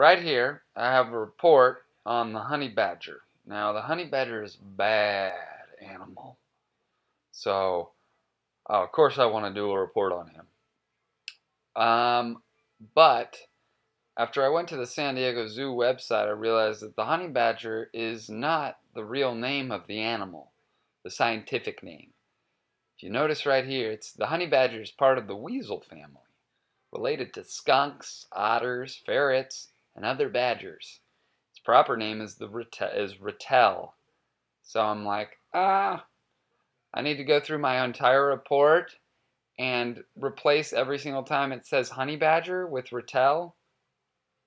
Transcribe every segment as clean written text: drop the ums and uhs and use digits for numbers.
Right here, I have a report on the honey badger. Now, the honey badger is a bad animal. So, of course, I want to do a report on him. But after I went to the San Diego Zoo website, I realized that the honey badger is not the real name of the animal, the scientific name. If you notice right here, the honey badger is part of the weasel family, related to skunks, otters, ferrets, and other badgers. Its proper name is Ratel. So I'm like, I need to go through my entire report and replace every single time it says honey badger with Ratel?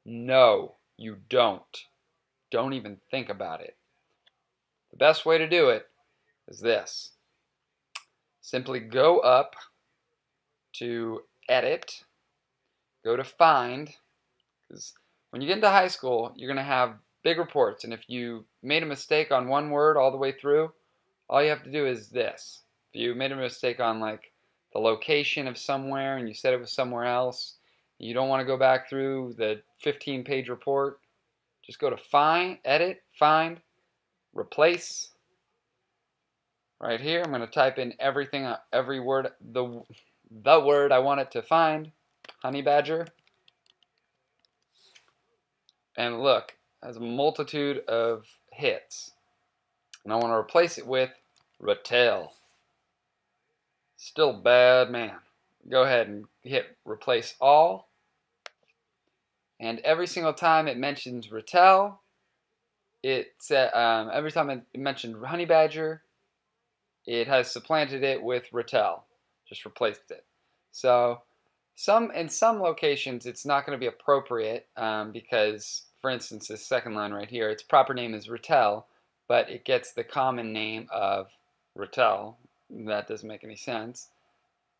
No, you don't. Don't even think about it. The best way to do it is this. Simply go up to Edit, go to Find, because when you get into high school, you're going to have big reports, and if you made a mistake on one word all the way through, all you have to do is this. If you made a mistake on like the location of somewhere and you said it was somewhere else, you don't want to go back through the 15-page report, just go to Find, Edit, Find, Replace. Right here, I'm going to type in everything, every word, the word I want it to find, honey badger. And look, it has a multitude of hits. And I want to replace it with Ratel. Still bad man. Go ahead and hit replace all. And every single time it mentions Ratel, every time it mentioned honey badger, it has supplanted it with Ratel. Just replaced it. So in some locations it's not going to be appropriate because, for instance, this second line right here, its proper name is Ratel, but it gets the common name of Ratel. That doesn't make any sense.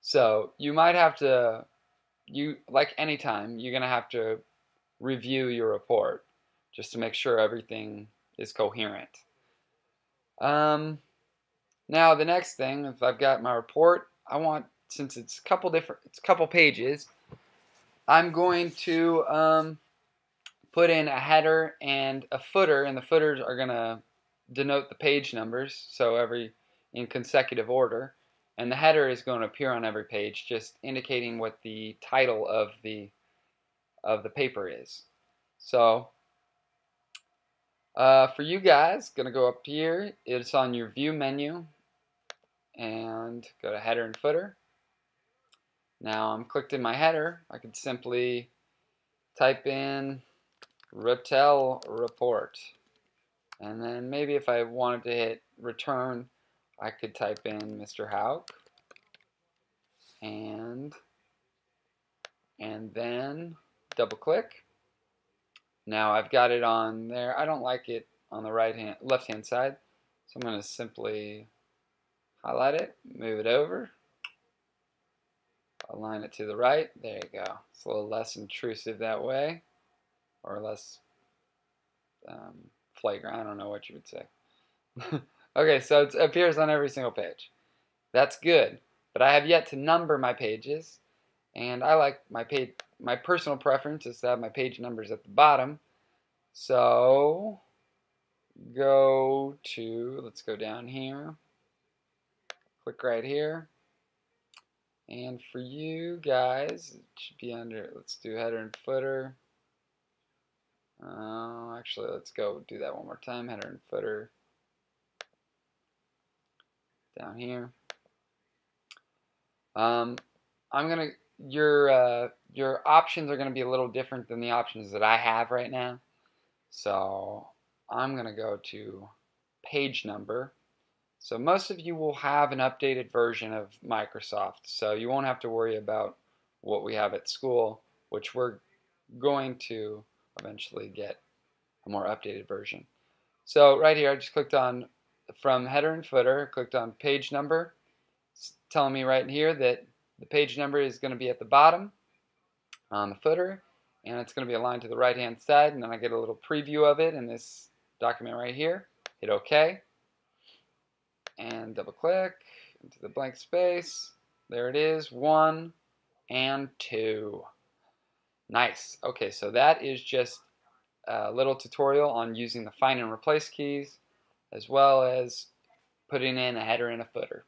So you might have to, like anytime, you're going to have to review your report just to make sure everything is coherent. Now the next thing, if I've got my report, I want, since it's a couple pages, I'm going to put in a header and a footer, and the footers are going to denote the page numbers, so in consecutive order, and the header is going to appear on every page, just indicating what the title of the paper is. So for you guys, going to go up here, it's on your view menu, and go to header and footer. Now I'm clicked in my header. I could simply type in Ratel report, and then maybe if I wanted to hit return, I could type in Mr. Houck, and then double click. Now I've got it on there. I don't like it on the left hand side, so I'm going to simply highlight it, move it over, align it to the right. There you go. It's a little less intrusive that way, or less flagrant. I don't know what you would say. Okay, so it appears on every single page. That's good, but I have yet to number my pages, and I like my personal preference is to have my page numbers at the bottom. So let's go down here, click right here, and for you guys, it should be under, let's do header and footer. Actually, let's go do that one more time, header and footer, down here. Your options are gonna be a little different than the options that I have right now. So I'm gonna go to page number. So most of you will have an updated version of Microsoft, so you won't have to worry about what we have at school, which we're going to eventually get a more updated version. So right here, I just clicked on, from header and footer, clicked on page number. It's telling me right here that the page number is going to be at the bottom on the footer, and it's going to be aligned to the right hand side, and then I get a little preview of it in this document right here. Hit OK, and double click into the blank space. There it is, 1 and 2. Nice. Okay, so that is just a little tutorial on using the find and replace keys, as well as putting in a header and a footer.